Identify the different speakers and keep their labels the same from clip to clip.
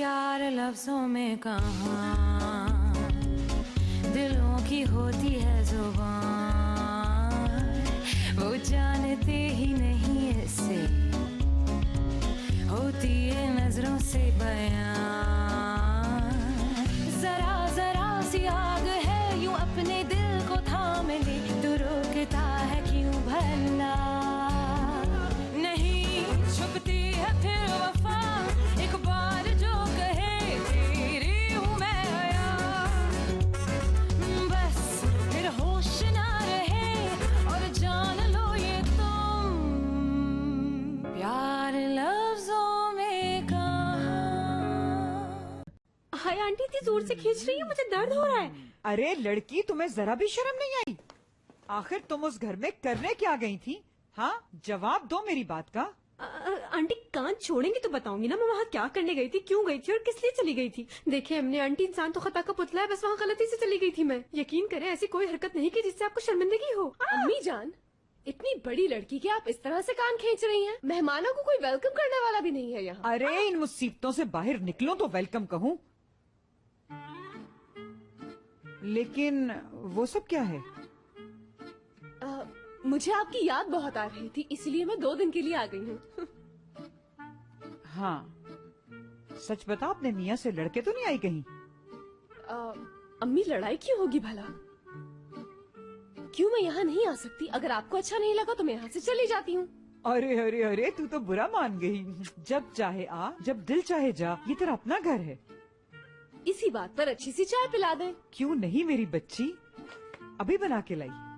Speaker 1: प्यार लफ्जों में कहाँ, दिलों की होती है जुबान, वो जानते ही नहीं इससे, होती है नजरों से बयान। जरा जरा सी आग है यूं अपने दिल को थाम ले, तू रोकता है क्यों भला, नहीं छुपती है फिर वफा, एक बार जो कहे तेरी हूँ मैं आया, बस फिर होश ना रहे और जान लो ये तुम, प्यार लफ्जों में कहाँ।
Speaker 2: हाय आंटी, इतनी जोर से खींच रही है, मुझे दर्द हो रहा है।
Speaker 3: अरे लड़की, तुम्हें जरा भी शर्म नहीं आई? आखिर तुम उस घर में करने क्या गई थी? हाँ, जवाब दो मेरी बात का।
Speaker 2: आंटी कान छोड़ेंगी तो बताऊंगी ना मैं वहाँ क्या करने गई थी, क्यों गई थी और किस लिए चली गई थी। देखिए हमने आंटी, इंसान तो खता का पुतला है, बस वहाँ गलती से चली गई थी मैं। यकीन करें ऐसी कोई हरकत नहीं की जिससे आपको शर्मिंदगी हो।
Speaker 4: अम्मी जान, इतनी बड़ी लड़की के आप इस तरह से कान खींच रही हैं? मेहमानों को कोई वेलकम करने वाला भी नहीं है यहाँ।
Speaker 3: अरे इन मुसीबतों से बाहर निकलो तो वेलकम कहूँ, लेकिन वो सब क्या है?
Speaker 4: मुझे आपकी याद बहुत आ रही थी, इसलिए मैं 2 दिन के लिए आ गई हूँ।
Speaker 3: हाँ, सच बता, अपने मियाँ से लड़के तो नहीं आई कहीं?
Speaker 4: अम्मी लड़ाई क्यों होगी भला? क्यों मैं यहाँ नहीं आ सकती? अगर आपको अच्छा नहीं लगा तो मैं यहाँ से चली जाती हूँ।
Speaker 3: अरे अरे अरे, तू तो बुरा मान गई। जब चाहे आ, जब दिल चाहे जा, ये तेरा अपना घर है।
Speaker 4: इसी बात पर अच्छी सी चाय पिला दें।
Speaker 3: क्यों नहीं मेरी बच्ची, अभी बना के लाई।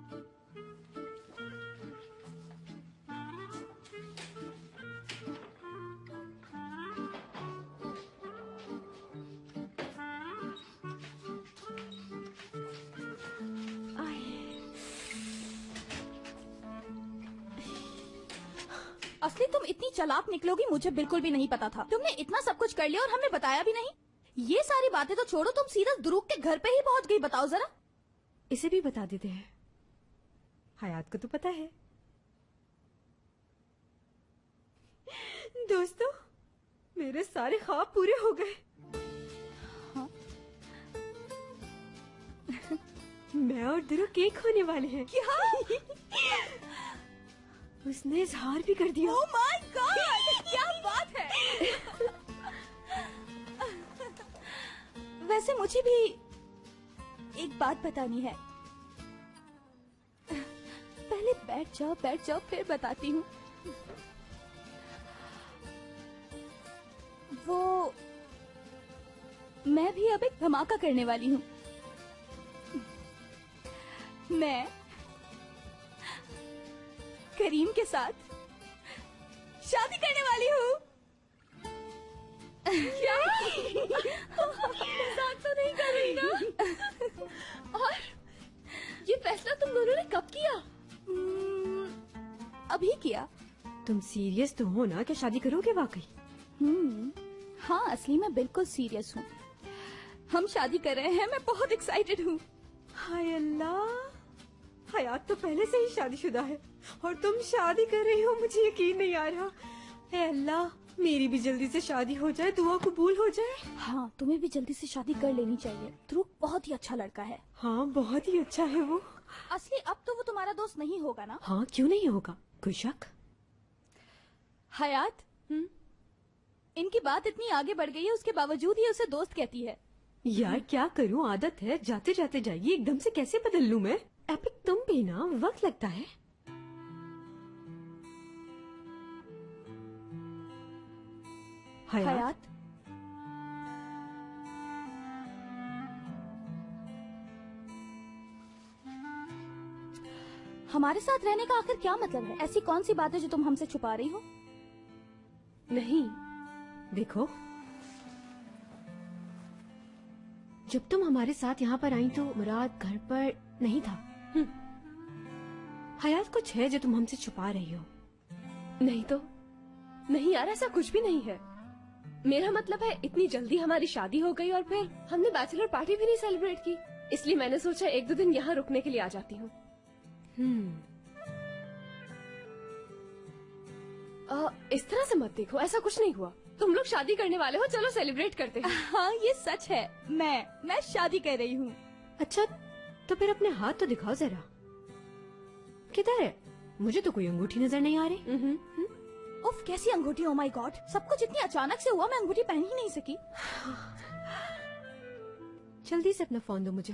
Speaker 5: असली तुम इतनी चालाक निकलोगी मुझे बिल्कुल भी नहीं पता था। तुमने इतना सब कुछ कर लिया और हमें बताया भी नहीं। ये सारी बातें तो छोड़ो, तुम सीधा दुरूक के घर पे ही पहुंच गई। बताओ जरा।
Speaker 2: इसे भी बता देते हैं, हयात को तो पता है। दोस्तों, मेरे सारे ख्वाब पूरे हो गए।
Speaker 5: हाँ?
Speaker 2: मैं और दुरू केक होने वाले हैं।
Speaker 5: क्या?
Speaker 2: उसने इजहार भी कर दिया।
Speaker 5: ओह माय गॉड, क्या बात है। वैसे मुझे भी एक बात बतानी है। पहले बैठ जाओ फिर बताती हूँ। वो मैं भी अब एक धमाका करने वाली हूँ। मैं करीम के साथ शादी करने वाली हूँ।
Speaker 4: क्या? मजाक तो नहीं कर रही ना? और ये फैसला तुम दोनों ने कब किया?
Speaker 5: अभी किया।
Speaker 2: तुम सीरियस तो हो ना कि शादी करोगे वाकई?
Speaker 5: हाँ, असली में बिल्कुल सीरियस हूँ। हम शादी कर रहे हैं, मैं बहुत एक्साइटेड हूँ।
Speaker 2: हाय अल्लाह, हयात तो पहले से ही शादीशुदा है और तुम शादी कर रही हो, मुझे यकीन नहीं आ रहा। हे अल्लाह, मेरी भी जल्दी से शादी हो जाए, दुआ कबूल हो जाए।
Speaker 5: हाँ, तुम्हें भी जल्दी से शादी कर लेनी चाहिए। ध्रुव बहुत ही अच्छा लड़का है।
Speaker 2: हाँ, बहुत ही अच्छा है वो।
Speaker 5: असली अब तो वो तुम्हारा दोस्त नहीं होगा ना?
Speaker 2: हाँ, क्यों नहीं होगा, कोई शक?
Speaker 5: हयात, इनकी बात इतनी आगे बढ़ गई है, उसके बावजूद ही उसे दोस्त कहती है।
Speaker 2: यार क्या करूँ, आदत है, जाते जाते जाइए, एकदम से कैसे बदल लूँ मैं? एपिक तुम भी ना, वक्त लगता है।
Speaker 5: हयात, हमारे साथ रहने का आखिर क्या मतलब है? ऐसी कौन सी बात है जो तुम हमसे छुपा रही हो?
Speaker 2: नहीं, देखो, जब तुम हमारे साथ यहाँ पर आई तो मुराद घर पर नहीं था। हयात, कुछ है जो तुम हमसे छुपा रही हो?
Speaker 4: नहीं तो नहीं यार, ऐसा कुछ भी नहीं है। मेरा मतलब है, इतनी जल्दी हमारी शादी हो गई और फिर हमने बैचलर पार्टी भी नहीं सेलिब्रेट की, इसलिए मैंने सोचा 1-2 दिन यहाँ रुकने के लिए आ जाती हूँ। इस तरह से मत देखो, ऐसा कुछ नहीं हुआ। तुम लोग शादी करने वाले हो, चलो सेलिब्रेट करते हैं।
Speaker 5: हाँ ये सच है, मैं शादी कर रही हूँ।
Speaker 2: अच्छा तो फिर अपने हाथ तो दिखाओ जरा। किधर है? मुझे तो कोई अंगूठी नजर नहीं आ रही।
Speaker 5: उफ कैसी अंगूठी, ओ माय गॉड, सब कुछ इतनी अचानक से हुआ, मैं अंगूठी पहन ही नहीं सकी।
Speaker 2: जल्दी से अपना फोन दो मुझे।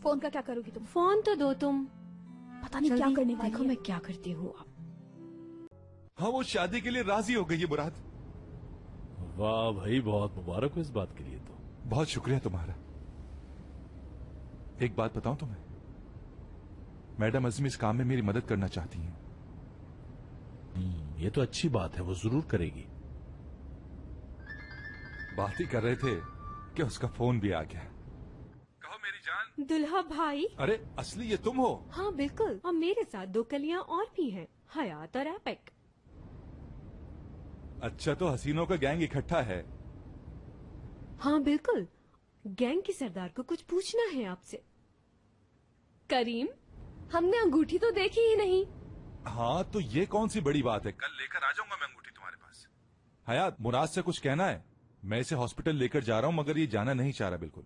Speaker 5: फोन का क्या करोगी तुम?
Speaker 2: फोन तो दो तुम।
Speaker 5: पता नहीं क्या
Speaker 2: जल्दी
Speaker 5: करने वाली
Speaker 2: देखो
Speaker 5: है।
Speaker 2: मैं क्या करती हूँ अब।
Speaker 6: हाँ, वो शादी के लिए राजी हो गई है मुराद।
Speaker 7: वाह भाई, बहुत मुबारक हो इस बात के लिए। तो
Speaker 6: बहुत शुक्रिया तुम्हारा। एक बात बताऊं तुम्हें, मैडम अज़मी इस काम में मेरी मदद करना चाहती हैं।
Speaker 7: ये तो अच्छी बात है, वो जरूर करेगी।
Speaker 6: बात ही कर रहे थे कि उसका फोन भी आ गया। कहो मेरी जान।
Speaker 2: दुल्हा भाई।
Speaker 6: अरे असली ये तुम हो?
Speaker 2: हाँ बिल्कुल, और मेरे साथ दो कलियां और भी हैं, हयात और एपिक।
Speaker 6: अच्छा, तो हसीनों का गैंग इकट्ठा है।
Speaker 2: हाँ बिल्कुल, गैंग के सरदार को कुछ पूछना है आपसे।
Speaker 4: करीम, हमने अंगूठी तो देखी ही नहीं।
Speaker 6: हाँ, तो ये कौन सी बड़ी बात है, कल लेकर आ जाऊंगा मैं अंगूठी तुम्हारे पास। हयात, मुराद से कुछ कहना है? मैं इसे हॉस्पिटल लेकर जा रहा हूं, मगर ये जाना नहीं चाह रहा बिल्कुल।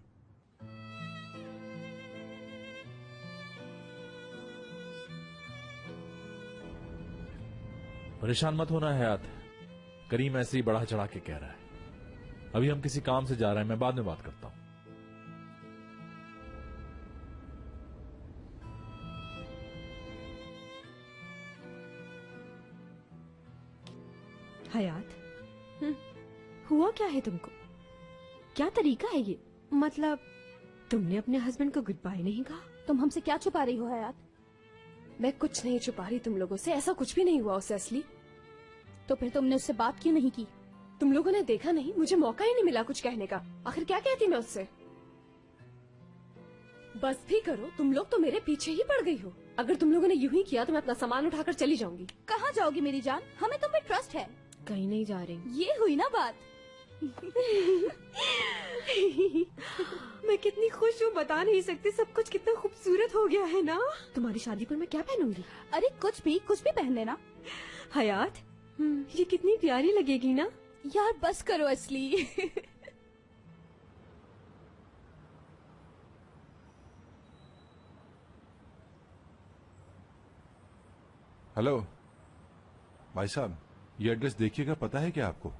Speaker 7: परेशान मत होना हयात, करीम ऐसे ही बढ़ा चढ़ा के कह रहा है। अभी हम किसी काम से जा रहे हैं, मैं बाद में बात करता हूं।
Speaker 2: हयात, हुआ क्या है तुमको? क्या तरीका है ये? मतलब तुमने अपने हस्बैंड को गुड बाय नहीं कहा?
Speaker 5: तुम हमसे क्या छुपा रही हो हयात?
Speaker 4: मैं कुछ नहीं छुपा रही तुम लोगों से, ऐसा कुछ भी नहीं हुआ उससे असली।
Speaker 5: तो फिर तुमने उससे बात क्यों नहीं की?
Speaker 4: तुम लोगों ने देखा नहीं, मुझे मौका ही नहीं मिला कुछ कहने का। आखिर क्या कहती मैं उससे? बस भी करो, तुम लोग तो मेरे पीछे ही पड़ गई हो। अगर तुम लोगों ने यूं ही किया तो मैं अपना सामान उठाकर चली जाऊंगी।
Speaker 5: कहाँ जाओगी मेरी जान, हमें तुम पे ट्रस्ट है।
Speaker 2: कहीं नहीं जा रही।
Speaker 5: ये हुई ना बात।
Speaker 2: मैं कितनी खुश हूँ, बता नहीं सकती। सब कुछ कितना खूबसूरत हो गया है ना। तुम्हारी शादी पर मैं क्या पहनूंगी?
Speaker 5: अरे कुछ भी पहन लेना।
Speaker 2: हयात, ये कितनी प्यारी लगेगी ना।
Speaker 5: यार बस करो असली।
Speaker 6: हेलो भाई साहब, ये एड्रेस देखिएगा, पता है क्या आपको?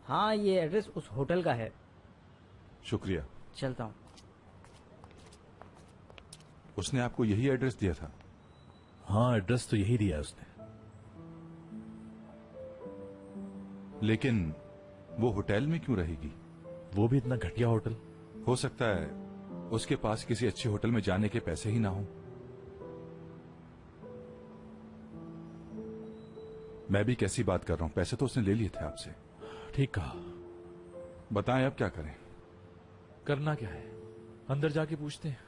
Speaker 8: हाँ ये एड्रेस उस होटल का है।
Speaker 6: शुक्रिया।
Speaker 8: चलता हूँ।
Speaker 6: उसने आपको यही एड्रेस दिया था?
Speaker 7: हाँ, एड्रेस तो यही दिया है उसने।
Speaker 6: लेकिन वो होटल में क्यों रहेगी?
Speaker 7: वो भी इतना घटिया होटल?
Speaker 6: हो सकता है उसके पास किसी अच्छे होटल में जाने के पैसे ही ना हो। मैं भी कैसी बात कर रहा हूं, पैसे तो उसने ले लिए थे आपसे।
Speaker 7: ठीक कहा।
Speaker 6: बताएं अब क्या करें?
Speaker 7: करना क्या है, अंदर जाके पूछते हैं।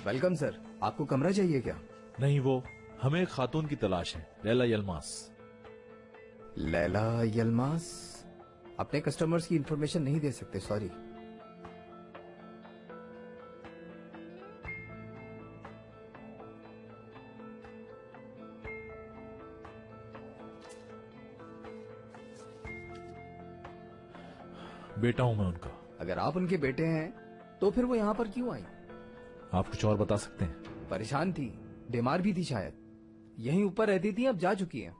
Speaker 9: वेलकम सर, आपको कमरा चाहिए क्या?
Speaker 7: नहीं, वो हमें एक खातून की तलाश है, लैला यलमास।
Speaker 9: लैला यलमास? अपने कस्टमर्स की इंफॉर्मेशन नहीं दे सकते, सॉरी।
Speaker 7: बेटा हूं मैं उनका।
Speaker 9: अगर आप उनके बेटे हैं तो फिर वो यहाँ पर क्यों आई?
Speaker 7: आप कुछ और बता सकते हैं?
Speaker 9: परेशान थी, बीमार भी थी शायद। यहीं ऊपर रहती थी, अब जा चुकी हैं।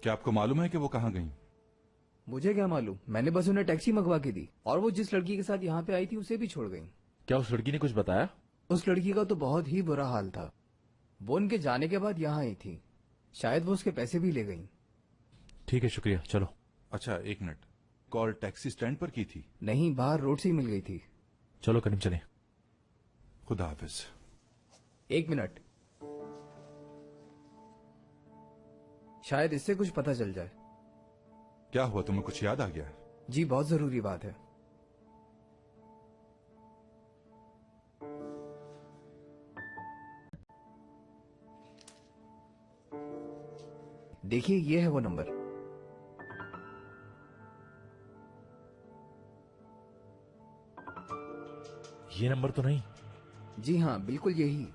Speaker 6: क्या आपको मालूम है कि वो कहाँ गई?
Speaker 9: मुझे क्या मालूम, मैंने बस उन्हें टैक्सी मंगवा के दी और वो जिस लड़की के साथ यहाँ पे आई थी उसे भी छोड़ गई।
Speaker 7: क्या उस लड़की ने कुछ बताया?
Speaker 9: उस लड़की का तो बहुत ही बुरा हाल था। वो उनके जाने के बाद यहाँ आई थी, शायद वो उसके पैसे भी ले गई।
Speaker 7: ठीक है, शुक्रिया, चलो।
Speaker 6: अच्छा एक मिनट, कॉल टैक्सी स्टैंड पर की थी?
Speaker 9: नहीं, बाहर रोड से ही मिल गई थी।
Speaker 7: चलो करीम चले।
Speaker 6: खुदा हाफिज।
Speaker 9: एक मिनट, शायद इससे कुछ पता चल जाए।
Speaker 6: क्या हुआ, तुम्हें कुछ याद आ गया?
Speaker 9: जी बहुत जरूरी बात है। देखिए ये है वो नंबर।
Speaker 7: ये नंबर तो नहीं।
Speaker 9: जी हाँ बिल्कुल यही।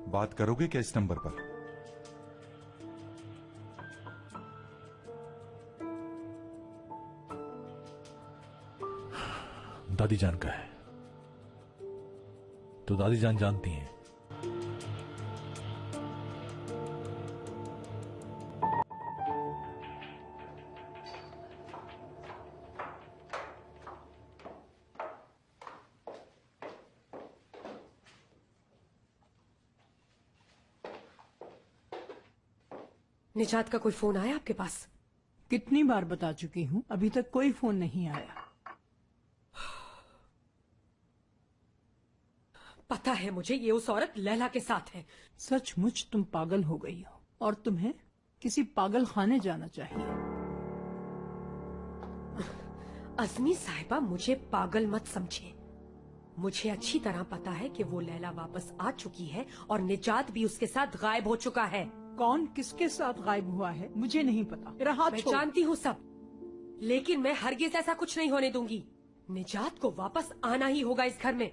Speaker 6: बात करोगे क्या इस नंबर पर?
Speaker 7: दादी जान का है तो दादी जान जानती हैं।
Speaker 10: निजात का कोई फोन आया आपके पास?
Speaker 11: कितनी बार बता चुकी हूँ, अभी तक कोई फोन नहीं आया।
Speaker 10: पता है मुझे, ये उस औरत लैला के साथ है।
Speaker 11: सचमुच तुम पागल हो गई हो और तुम्हें किसी पागल खाने जाना चाहिए।
Speaker 10: अजमी साहिबा, मुझे पागल मत समझे। मुझे अच्छी तरह पता है कि वो लैला वापस आ चुकी है और निजात भी उसके साथ गायब हो चुका है।
Speaker 11: कौन किसके साथ गायब हुआ है मुझे नहीं पता। मेरा हाथ
Speaker 10: मैं
Speaker 11: छोड़।
Speaker 10: जानती हूँ सब, लेकिन मैं हरगिज ऐसा कुछ नहीं होने दूंगी। निजात को वापस आना ही होगा इस घर में।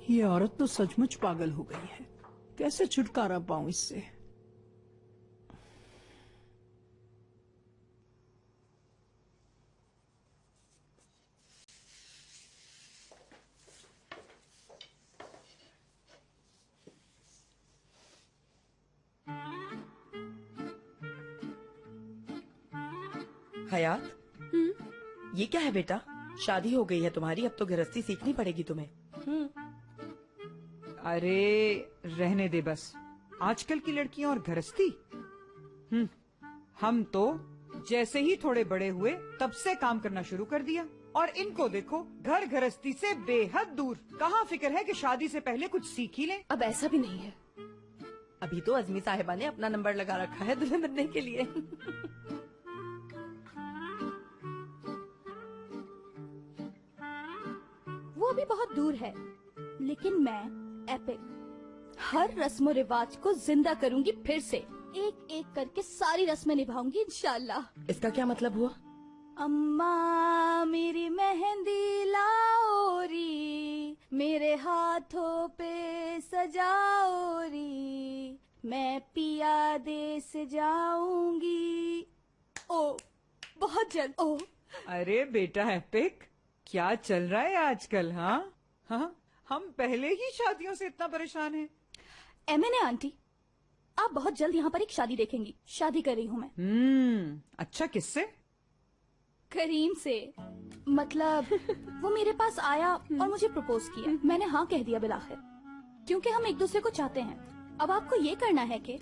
Speaker 11: ये औरत तो सचमुच पागल हो गई है। कैसे छुटकारा पाऊं इससे?
Speaker 12: हयात, ये क्या है बेटा? शादी हो गई है तुम्हारी, अब तो गृहस्थी सीखनी पड़ेगी तुम्हें।
Speaker 3: अरे रहने दे बस। आजकल की लड़कियां और गृहस्थी। हम तो जैसे ही थोड़े बड़े हुए तब से काम करना शुरू कर दिया, और इनको देखो घर गृहस्थी से बेहद दूर। कहाँ फिक्र है कि शादी से पहले कुछ सीख ही लें।
Speaker 4: अब ऐसा भी नहीं है।
Speaker 12: अभी तो अजमी साहिबा ने अपना नंबर लगा रखा है दुल्हन बनने के लिए।
Speaker 5: वो भी बहुत दूर है, लेकिन मैं एपिक हर रस्म रिवाज को जिंदा करूंगी फिर से। एक एक करके सारी रस्में निभाऊंगी इंशाल्लाह।
Speaker 12: इसका क्या मतलब हुआ?
Speaker 5: अम्मा मेरी मेहंदी लाओ री, मेरे हाथों पे सजाओ री, मैं पिया देश जाऊंगी। ओ बहुत जल्द। ओ
Speaker 3: अरे बेटा एपिक, क्या चल रहा है आजकल? हाँ, हम पहले ही शादियों से इतना परेशान हैं।
Speaker 5: एमएनए आंटी, आप बहुत जल्द यहाँ पर एक शादी देखेंगी। शादी कर रही हूँ मैं।
Speaker 3: अच्छा, किससे?
Speaker 5: करीम से। मतलब वो मेरे पास आया और मुझे प्रपोज किया। मैंने हाँ कह दिया बिलाखिर, क्योंकि हम एक दूसरे को चाहते हैं। अब आपको ये करना है कि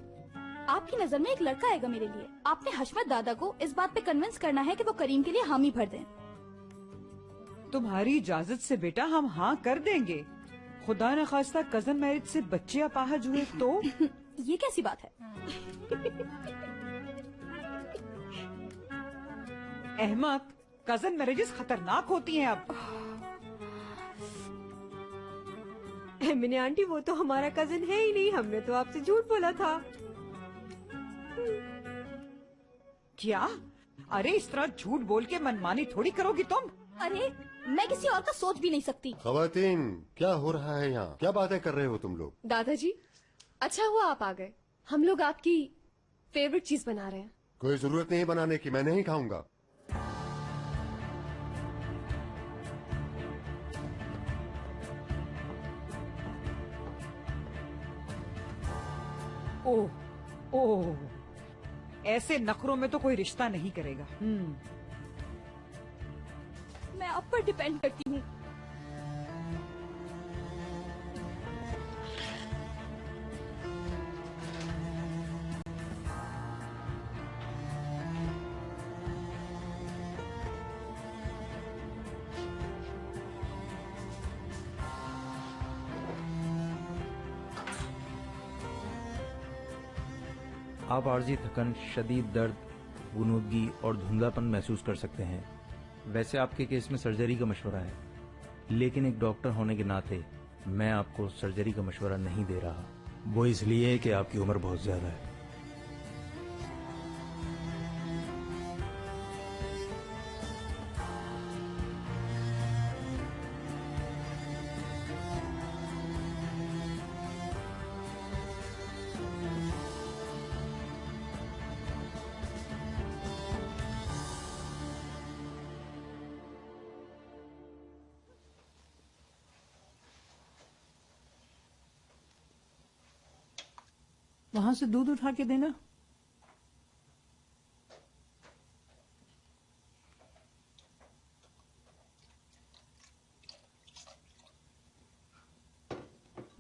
Speaker 5: आपकी नजर में एक लड़का आएगा मेरे लिए। आपने हशमत दादा को इस बात पे कन्विंस करना है कि वो करीम के लिए हामी भर दें।
Speaker 3: तुम्हारी इजाजत से बेटा हम हाँ कर देंगे। खुदा न खास्ता कजन मैरिज से बच्चे अपाहज हुए तो?
Speaker 5: ये कैसी बात है?
Speaker 3: अहमद, कजन मैरिजेस खतरनाक होती हैं। अब
Speaker 2: एमिने आंटी, वो तो हमारा कजन है ही नहीं। हमने तो आपसे झूठ बोला था।
Speaker 3: क्या? अरे इस तरह झूठ बोल के मनमानी थोड़ी करोगी तुम।
Speaker 5: अरे मैं किसी और का सोच भी नहीं सकती।
Speaker 13: खवातीन, क्या हो रहा है यहाँ? क्या बातें कर रहे हो तुम लोग?
Speaker 4: दादाजी, अच्छा हुआ आप आ गए। हम लोग आपकी फेवरेट चीज बना रहे हैं।
Speaker 13: कोई जरूरत नहीं बनाने की, मैं नहीं खाऊंगा।
Speaker 3: ओह, ऐसे नखरों में तो कोई रिश्ता नहीं करेगा।
Speaker 5: मैं आप पर डिपेंड करती हूँ।
Speaker 8: आप आर्जी थकन, शदीद दर्द, गुनूदगी और धुंधलापन महसूस कर सकते हैं। वैसे आपके केस में सर्जरी का मशवरा है, लेकिन एक डॉक्टर होने के नाते मैं आपको सर्जरी का मशवरा नहीं दे रहा। वो इसलिए कि आपकी उम्र बहुत ज्यादा है।
Speaker 11: वहां से दूध उठा के देना।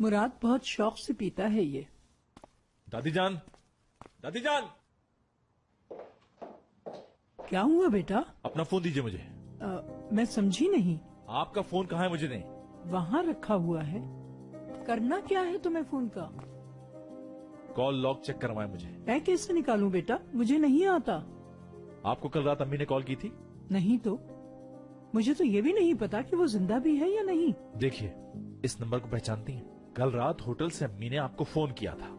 Speaker 11: मुराद बहुत शौक से पीता है ये।
Speaker 7: दादी जान, दादी जान,
Speaker 11: क्या हुआ बेटा?
Speaker 7: अपना फोन दीजिए मुझे।
Speaker 11: मैं समझी नहीं।
Speaker 7: आपका फोन कहाँ है मुझे नहीं?
Speaker 11: वहाँ रखा हुआ है। करना क्या है तुम्हें फोन का?
Speaker 7: कॉल लॉग चेक करवाएं मुझे।
Speaker 11: मैं कैसे निकालूं बेटा, मुझे नहीं आता।
Speaker 7: आपको कल रात अम्मी ने कॉल की थी?
Speaker 11: नहीं तो मुझे तो ये भी नहीं पता कि वो जिंदा भी है या नहीं।
Speaker 7: देखिए, इस नंबर को पहचानती हैं? कल रात होटल से अम्मी ने आपको फोन किया था।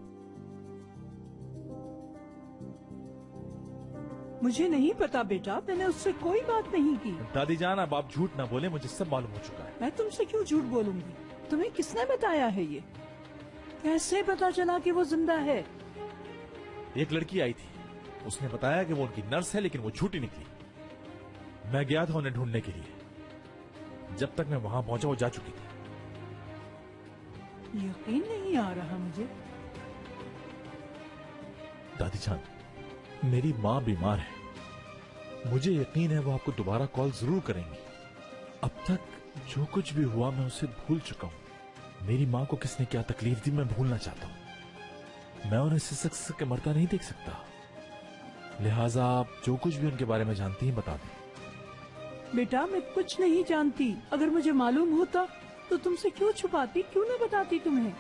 Speaker 11: मुझे नहीं पता बेटा, मैंने उससे कोई बात नहीं की।
Speaker 7: दादी जान, अब आप झूठ ना बोले, मुझे सब मालूम हो चुका है।
Speaker 11: मैं तुमसे क्यों झूठ बोलूंगी? तुम्हें किसने बताया है ये? कैसे पता चला कि वो जिंदा है?
Speaker 7: एक लड़की आई थी, उसने बताया कि वो उनकी नर्स है, लेकिन वो झूठी निकली। मैं गया था उन्हें ढूंढने के लिए। जब तक मैं वहां पहुंचा वो जा चुकी थी।
Speaker 11: यकीन नहीं आ रहा मुझे।
Speaker 7: दादी जान, मेरी माँ बीमार है। मुझे यकीन है वो आपको दोबारा कॉल जरूर करेंगी। अब तक जो कुछ भी हुआ मैं उसे भूल चुका हूँ। मेरी माँ को किसने क्या तकलीफ दी मैं भूलना चाहता हूँ। मैं उन्हें सिसक के मरता नहीं देख सकता। लिहाजा आप जो कुछ भी उनके बारे में जानती हैं बता दें।
Speaker 11: बेटा मैं कुछ नहीं जानती। अगर मुझे मालूम होता तो तुमसे क्यों छुपाती, क्यों न बताती तुम्हें?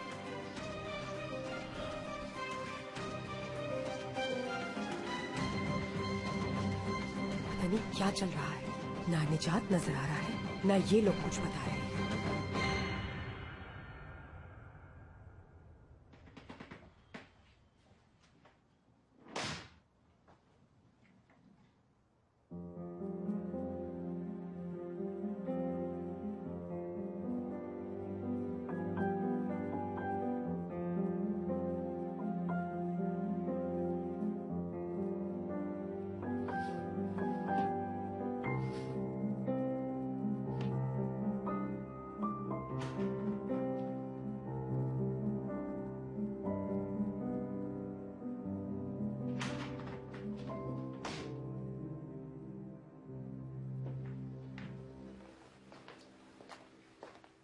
Speaker 10: पता नहीं क्या चल रहा है, ना निजात नजर आ रहा है, ना ये लोग कुछ बता रहे हैं।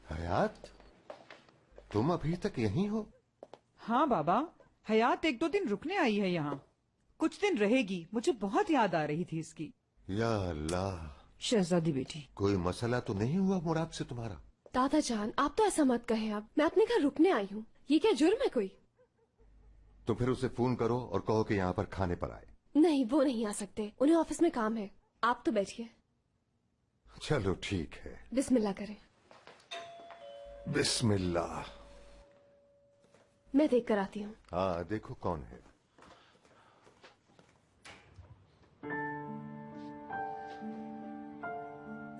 Speaker 13: हयात, तुम अभी तक यहीं हो?
Speaker 3: हाँ बाबा, हयात एक दो दिन रुकने आई है यहाँ। कुछ दिन रहेगी। मुझे बहुत याद आ रही थी इसकी।
Speaker 13: या अल्लाह।
Speaker 11: शहजादी बेटी,
Speaker 13: कोई मसला तो नहीं हुआ मुराद से तुम्हारा?
Speaker 4: दादा जान, आप तो ऐसा मत कहें। अब मैं अपने घर रुकने आई हूँ, ये क्या जुर्म है कोई?
Speaker 13: तो फिर उसे फोन करो और कहो कि यहाँ पर खाने पर आए।
Speaker 4: नहीं, वो नहीं आ सकते, उन्हें ऑफिस में काम है। आप तो बैठिए।
Speaker 13: चलो ठीक है।
Speaker 4: बिस्मिल्लाह करें।
Speaker 13: बिस्मिल्लाह।
Speaker 4: मैं देख कर आती हूँ।
Speaker 13: हाँ, देखो कौन है।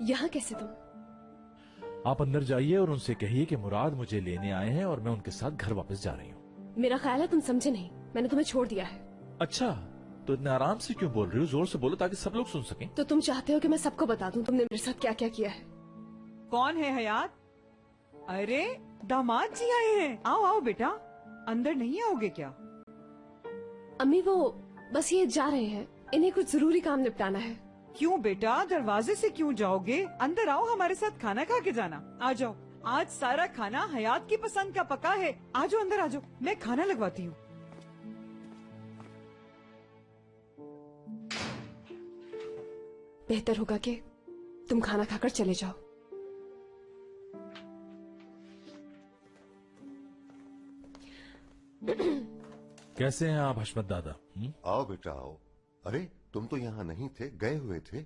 Speaker 4: यहाँ कैसे तुम?
Speaker 7: आप अंदर जाइए और उनसे कहिए कि मुराद मुझे लेने आए हैं और मैं उनके साथ घर वापस जा रही हूँ।
Speaker 4: मेरा ख्याल है तुम समझे नहीं, मैंने तुम्हें छोड़ दिया है।
Speaker 7: अच्छा, तो इतने आराम से क्यों बोल रही हो? जोर से बोलो ताकि सब लोग सुन सकें।
Speaker 4: तो तुम चाहते हो कि मैं सबको बता दूं तुमने मेरे साथ क्या क्या किया है?
Speaker 3: कौन है हयात? अरे दामाद जी आए हैं। आओ आओ बेटा, अंदर नहीं आओगे क्या?
Speaker 4: अम्मी वो बस ये जा रहे हैं, इन्हें कुछ जरूरी काम निपटाना है।
Speaker 3: क्यों बेटा, दरवाजे से क्यों जाओगे? अंदर आओ, हमारे साथ खाना खा के जाना। आ जाओ, आज सारा खाना हयात की पसंद का पका है। आ जाओ अंदर, आ जाओ, मैं खाना लगवाती हूँ।
Speaker 4: बेहतर होगा कि तुम खाना खाकर चले जाओ।
Speaker 7: कैसे हैं आप हशमत दादा?
Speaker 13: आओ बेटा आओ। अरे तुम तो यहाँ नहीं थे, गए हुए थे।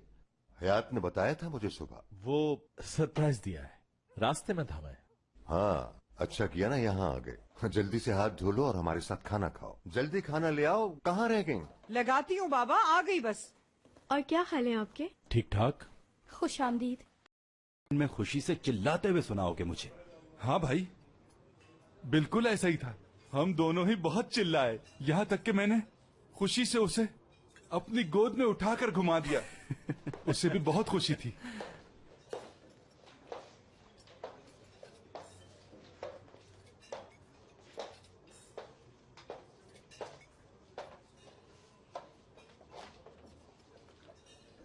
Speaker 13: हयात ने बताया था मुझे सुबह।
Speaker 7: वो सरप्राइज दिया है, रास्ते में था मैं।
Speaker 13: हाँ अच्छा किया ना यहाँ आ गए। जल्दी से हाथ धो लो और हमारे साथ खाना खाओ। जल्दी खाना ले आओ, कहाँ रह गई?
Speaker 3: लगाती हूँ बाबा, आ गई बस।
Speaker 2: और क्या हाल है आपके?
Speaker 7: ठीक ठाक।
Speaker 5: खुश आमदीद।
Speaker 14: मैं खुशी से चिल्लाते हुए सुनाओगे मुझे?
Speaker 6: हाँ भाई, बिल्कुल ऐसा ही था। हम दोनों ही बहुत चिल्लाए, यहाँ तक कि मैंने खुशी से उसे अपनी गोद में उठाकर घुमा दिया। उसे भी बहुत खुशी थी।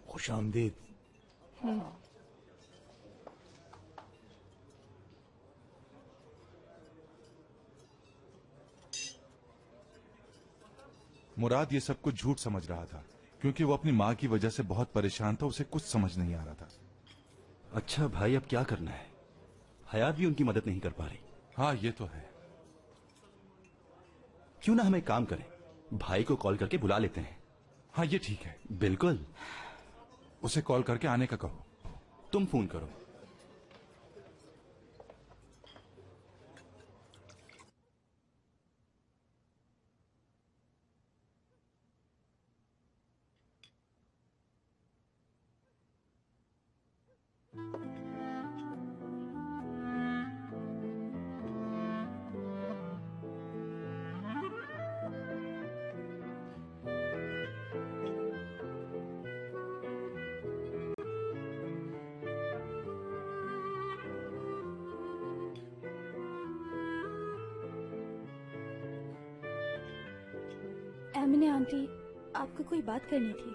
Speaker 14: खुश आमदीद।
Speaker 6: मुराद ये सब कुछ झूठ समझ रहा था, क्योंकि वो अपनी माँ की वजह से बहुत परेशान था। उसे कुछ समझ नहीं आ रहा था।
Speaker 14: अच्छा भाई, अब क्या करना है? हयात भी उनकी मदद नहीं कर पा रही।
Speaker 6: हाँ ये तो है।
Speaker 14: क्यों ना हम एक काम करें, भाई को कॉल करके बुला लेते हैं।
Speaker 6: हाँ ये ठीक है।
Speaker 14: बिल्कुल।
Speaker 6: उसे कॉल करके आने का कहो।
Speaker 14: तुम फोन करो।
Speaker 5: एमिने आंटी, आपको कोई बात करनी थी।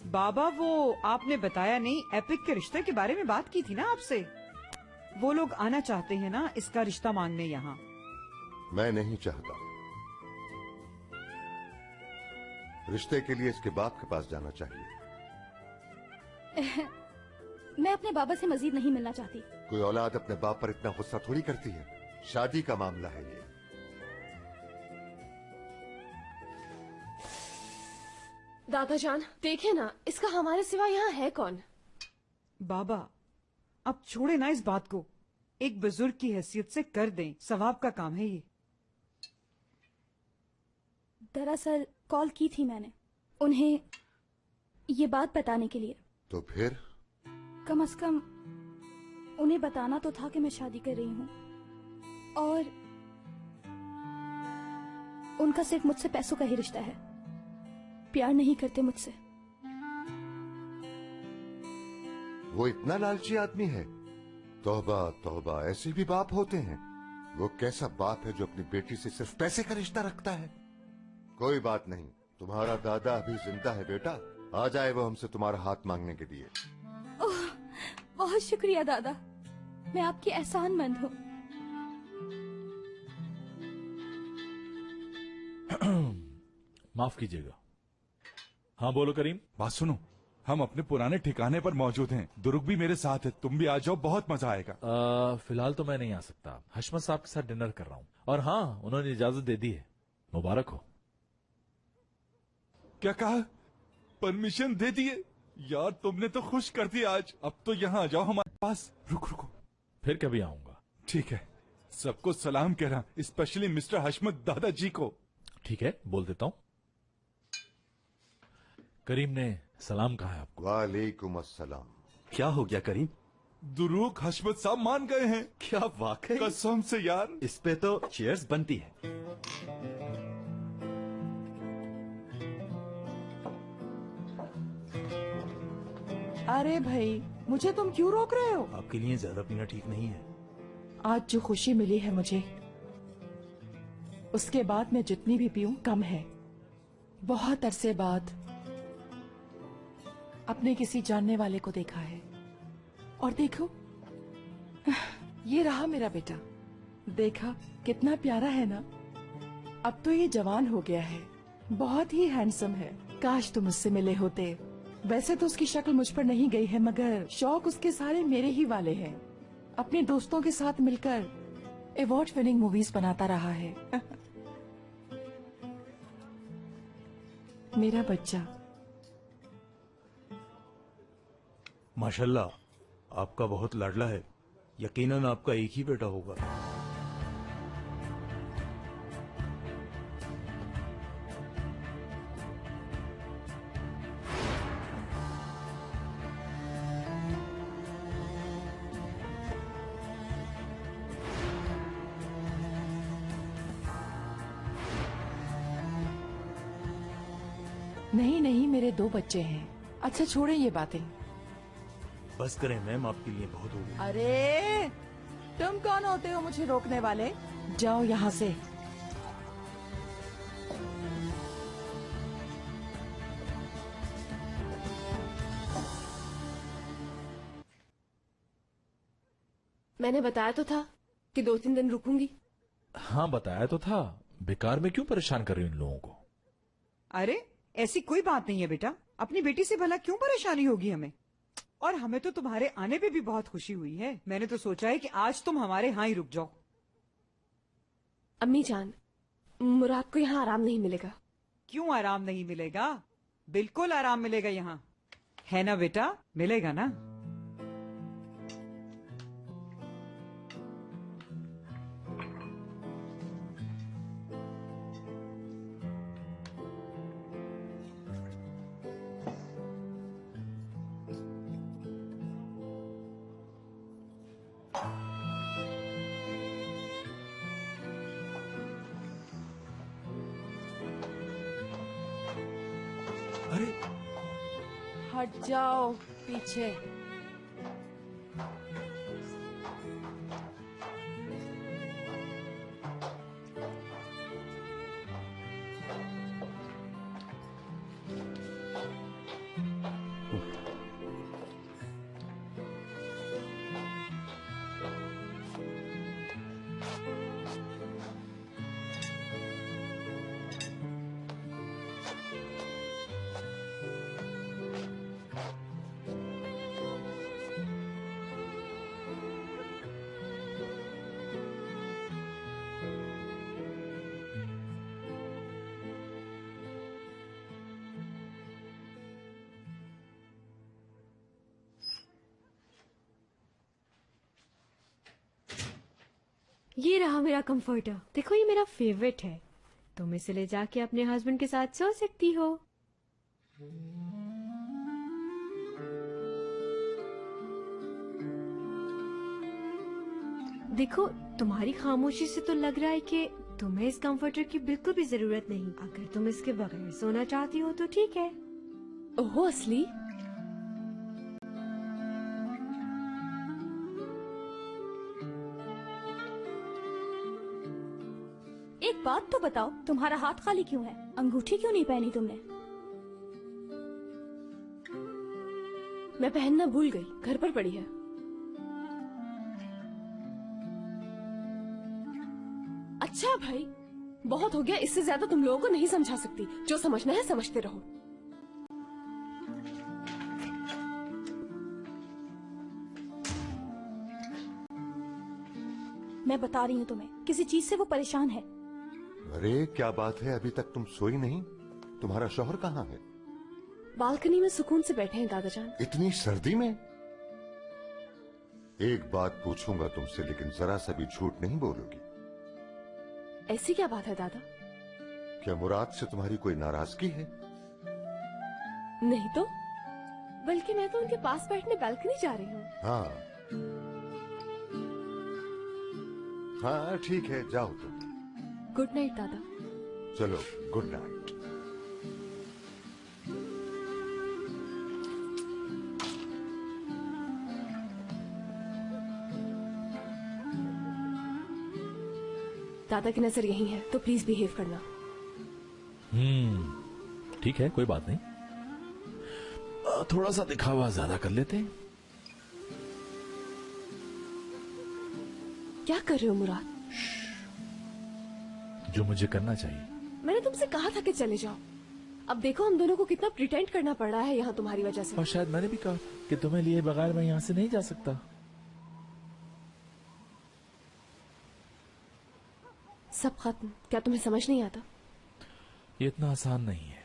Speaker 3: बाबा वो आपने बताया नहीं, एपिक के रिश्ते के बारे में बात की थी ना आपसे। वो लोग आना चाहते हैं ना इसका रिश्ता मांगने यहाँ।
Speaker 13: मैं नहीं चाहता। रिश्ते के लिए इसके बाप के पास जाना चाहिए।
Speaker 5: मैं अपने बाबा से मजीद नहीं मिलना चाहती।
Speaker 13: कोई औलाद अपने बाप पर इतना गुस्सा थोड़ी करती है। शादी का मामला है ये।
Speaker 4: दादा जान देखे ना, इसका हमारे सिवा यहाँ है कौन?
Speaker 3: बाबा अब छोड़े ना इस बात को, एक बुजुर्ग की हैसियत से कर दें, सवाब का काम है ये।
Speaker 5: दरअसल कॉल की थी मैंने उन्हें ये बात बताने के लिए।
Speaker 13: तो फिर?
Speaker 5: कम से कम उन्हें बताना तो था कि मैं शादी कर रही हूँ और उनका सिर्फ मुझसे पैसों का ही रिश्ता है, प्यार नहीं करते मुझसे।
Speaker 13: वो इतना लालची आदमी है? तौबा तौबा, ऐसे भी बाप होते हैं। वो कैसा बाप है जो अपनी बेटी से सिर्फ पैसे का रिश्ता रखता है? कोई बात नहीं, तुम्हारा दादा अभी जिंदा है बेटा। आ जाए वो हमसे तुम्हारा हाथ मांगने के लिए।
Speaker 5: ओह, बहुत शुक्रिया दादा, मैं आपकी एहसानमंद हूँ।
Speaker 7: माफ कीजिएगा। हाँ बोलो करीम।
Speaker 6: बात सुनो, हम अपने पुराने ठिकाने पर मौजूद हैं। दुर्ग भी मेरे साथ है, तुम भी आ जाओ, बहुत मजा आएगा।
Speaker 7: फिलहाल तो मैं नहीं आ सकता, हशमत साहब के साथ डिनर कर रहा हूँ। और हाँ, उन्होंने इजाजत दे दी है। मुबारक हो।
Speaker 6: क्या कहा? परमिशन दे दिए? यार तुमने तो खुश कर दिया आज। अब तो यहाँ आ जाओ हमारे पास। रुको,
Speaker 7: फिर कभी आऊंगा।
Speaker 6: ठीक है, सबको सलाम कहना, स्पेशली मिस्टर हशमत दादाजी को।
Speaker 7: ठीक है, बोल देता हूँ। करीम ने सलाम कहा है आपको।
Speaker 13: वालेकुम अस्सलाम।
Speaker 14: क्या हो गया करीम?
Speaker 6: दुरूक हशमत साहब मान गए हैं।
Speaker 14: क्या वाकई?
Speaker 6: कसम से यार।
Speaker 14: इस पे तो चीयर्स बनती है।
Speaker 15: अरे भाई, मुझे तुम क्यों रोक रहे हो?
Speaker 14: आपके लिए ज्यादा पीना ठीक नहीं है।
Speaker 15: आज जो खुशी मिली है मुझे, उसके बाद मैं जितनी भी पीऊं कम है। बहुत अरसे बाद अपने किसी जानने वाले को देखा है। और देखो, ये रहा मेरा बेटा। देखा कितना प्यारा है ना? अब तो ये जवान हो गया है, बहुत ही हैंडसम है। काश तुम उससे मिले होते। वैसे तो उसकी शक्ल मुझ पर नहीं गई है, मगर शौक उसके सारे मेरे ही वाले हैं। अपने दोस्तों के साथ मिलकर अवार्ड विनिंग मूवीज बनाता रहा है। मेरा बच्चा।
Speaker 8: माशाल्लाह, आपका बहुत लाडला है। यकीनन आपका एक ही बेटा होगा।
Speaker 15: नहीं नहीं, मेरे 2 बच्चे हैं। अच्छा छोड़ें ये बातें।
Speaker 8: बस करें मैम, आपके लिए बहुत हो गया।
Speaker 15: अरे तुम कौन होते हो मुझे रोकने वाले? जाओ यहाँ से।
Speaker 4: मैंने बताया तो था कि 2-3 दिन रुकूंगी।
Speaker 7: हाँ बताया तो था, बेकार में क्यों परेशान कर रही हूँ इन लोगों को?
Speaker 3: अरे ऐसी कोई बात नहीं है बेटा, अपनी बेटी से भला क्यों परेशानी होगी हमें। और हमें तो तुम्हारे आने पे भी बहुत खुशी हुई है। मैंने तो सोचा है कि आज तुम हमारे यहाँ ही रुक जाओ।
Speaker 4: अम्मी जान, मुराद को यहाँ आराम नहीं मिलेगा।
Speaker 3: क्यों आराम नहीं मिलेगा? बिल्कुल आराम मिलेगा यहाँ, है ना बेटा? मिलेगा ना?
Speaker 8: अरे
Speaker 15: हट जाओ पीछे।
Speaker 2: ये रहा मेरा कंफर्टर। देखो ये मेरा फेवरेट है, तुम इसे ले जाके अपने हस्बैंड के साथ सो सकती हो। देखो तुम्हारी खामोशी से तो लग रहा है कि तुम्हें इस कंफर्टर की बिल्कुल भी जरूरत नहीं। अगर तुम इसके बगैर सोना चाहती हो तो ठीक है।
Speaker 4: ओहो असली,
Speaker 5: एक बात तो बताओ, तुम्हारा हाथ खाली क्यों है? अंगूठी क्यों नहीं पहनी तुमने?
Speaker 4: मैं पहनना भूल गई, घर पर पड़ी है। अच्छा भाई, बहुत हो गया, इससे ज्यादा तुम लोगों को नहीं समझा सकती। जो समझना है समझते रहो।
Speaker 5: मैं बता रही हूँ तुम्हें, किसी चीज से वो परेशान है।
Speaker 13: अरे क्या बात है, अभी तक तुम सोई नहीं? तुम्हारा शौहर कहाँ है?
Speaker 4: बालकनी में सुकून से बैठे हैं दादाजान।
Speaker 13: इतनी सर्दी में? एक बात पूछूंगा तुमसे, लेकिन जरा सा भी झूठ नहीं बोलोगी?
Speaker 4: ऐसी क्या बात है दादा?
Speaker 13: क्या मुराद से तुम्हारी कोई नाराजगी है?
Speaker 4: नहीं तो, बल्कि मैं तो उनके पास बैठने बालकनी जा रही हूँ।
Speaker 13: हाँ ठीक है, जाओ तुम।
Speaker 4: गुड नाइट दादा।
Speaker 13: चलो गुड नाइट।
Speaker 4: दादा की नजर यही है, तो प्लीज बिहेव करना।
Speaker 7: ठीक है, कोई बात नहीं। थोड़ा सा दिखावा ज्यादा कर लेते हैं।
Speaker 4: क्या कर रहे हो मुराद?
Speaker 7: जो मुझे करना चाहिए।
Speaker 4: मैंने तुमसे कहा था कि चले जाओ। अब देखो हम दोनों को कितना प्रिटेंड करना पड़ रहा है यहाँ तुम्हारी वजह से।
Speaker 7: और शायद मैंने भी कहा कि तुम्हें लिए बगैर मैं यहाँ से नहीं जा सकता।
Speaker 4: सब खत्म। क्या तुम्हें समझ नहीं आता?
Speaker 7: ये इतना आसान नहीं है।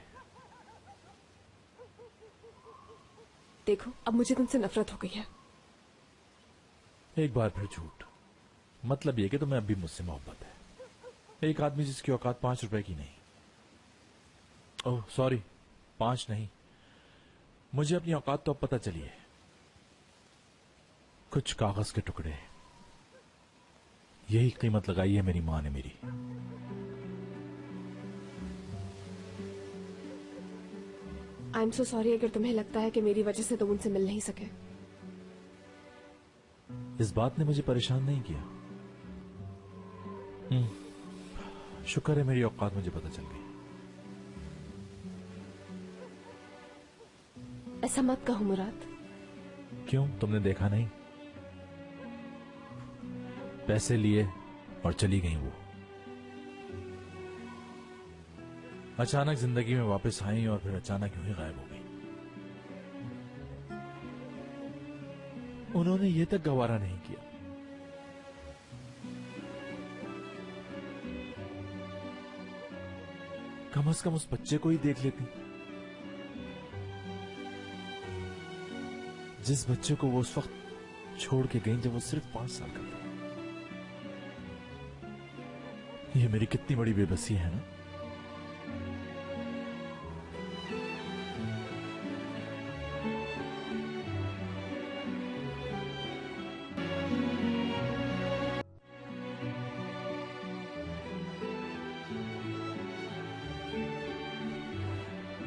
Speaker 4: देखो अब मुझे तुमसे नफरत हो गई है।
Speaker 7: एक बार फिर झूठ। मतलब ये कि तुम्हें अब भी मुझसे मोहब्बत है। एक आदमी जिसकी औकात 5 रुपए की नहीं, ओह सॉरी 5 नहीं, मुझे अपनी औकात तो अब पता चली है। कुछ कागज के टुकड़े, यही कीमत लगाई है मेरी माँ ने मेरी।
Speaker 4: आई एम सो सॉरी अगर तुम्हें लगता है कि मेरी वजह से तुम उनसे मिल नहीं सके।
Speaker 7: इस बात ने मुझे परेशान नहीं किया। शुक्र है मेरी औकात मुझे पता चल गई।
Speaker 4: ऐसा मत कहो मुराद।
Speaker 7: क्यों, तुमने देखा नहीं? पैसे लिए और चली गई वो। अचानक जिंदगी में वापस आई और फिर अचानक यूं ही गायब हो गई। उन्होंने ये तक गवारा नहीं किया कम से कम उस बच्चे को ही देख लेती, जिस बच्चे को वो उस वक्त छोड़ के गई जब वो सिर्फ 5 साल का था। ये मेरी कितनी बड़ी बेबसी है ना।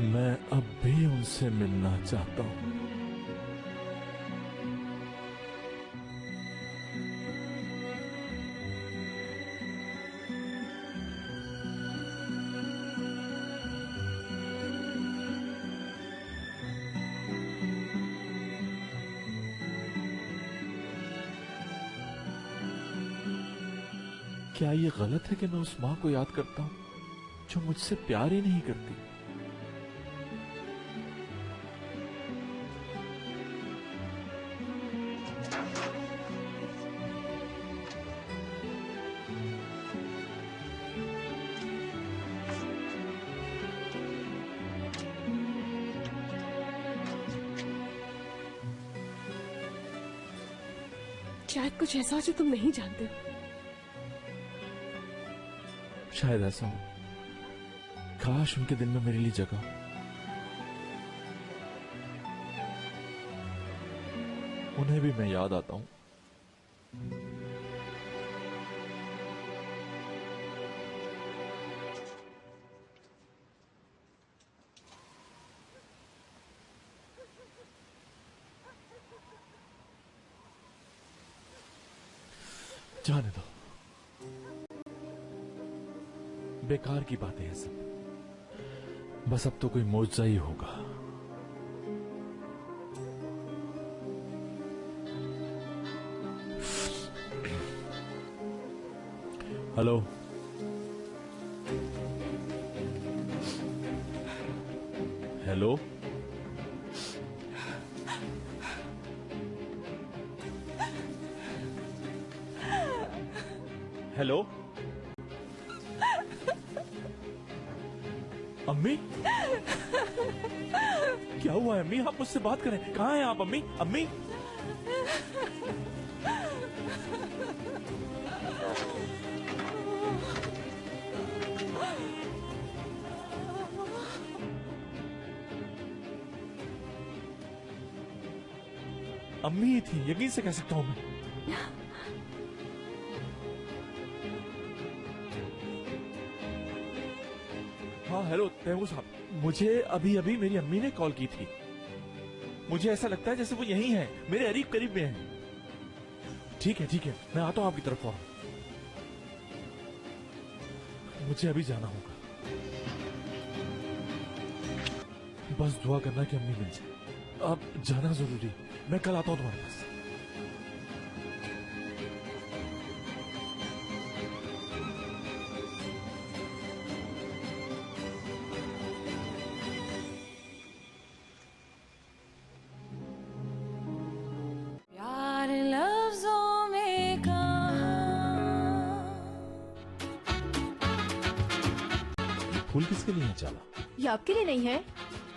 Speaker 7: मैं अब भी उनसे मिलना चाहता हूं। क्या ये गलत है कि मैं उस मां को याद करता हूं जो मुझसे प्यार ही नहीं करती?
Speaker 4: शायद कुछ ऐसा जो तुम नहीं जानते हो।
Speaker 7: शायद ऐसा हो। काश उनके दिल में मेरे लिए जगह। उन्हें भी मैं याद आता हूं। जाने दो, बेकार की बातें हैं सब। बस अब तो कोई मौजज़ा ही होगा। हेलो, हेलो, हेलो, अम्मी, क्या हुआ है अम्मी? आप मुझसे बात करें। कहाँ हैं आप अम्मी? अम्मी, अम्मी ही थी, यकीन से कह सकता हूं मैं। हाँ हेलो तैमूर साहब, मुझे अभी अभी मेरी अम्मी ने कॉल की थी। मुझे ऐसा लगता है जैसे वो यहीं है, मेरे अरीब करीब में है। ठीक है, मैं आता हूँ आपकी तरफ। और मुझे अभी जाना होगा। बस दुआ करना कि अम्मी मिल जाए। अब जाना जरूरी। मैं कल आता हूँ तुम्हारे पास। ये फूल किसके लिए चला?
Speaker 4: ये आपके लिए नहीं है।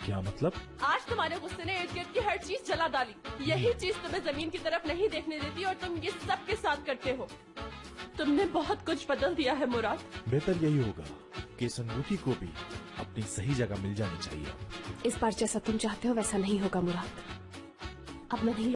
Speaker 7: क्या मतलब?
Speaker 4: आज तुम्हारे गुस्से ने इर्द गिर्द की हर चीज जला डाली। यही चीज तुम्हें जमीन की तरफ नहीं देखने देती और तुम ये सब के साथ करते हो। तुमने बहुत कुछ बदल दिया है मुराद।
Speaker 7: बेहतर यही होगा कि इस अनुभूति को भी अपनी सही जगह मिल जानी चाहिए।
Speaker 4: इस बार जैसा तुम चाहते हो वैसा नहीं होगा मुराद। अब मैं नहीं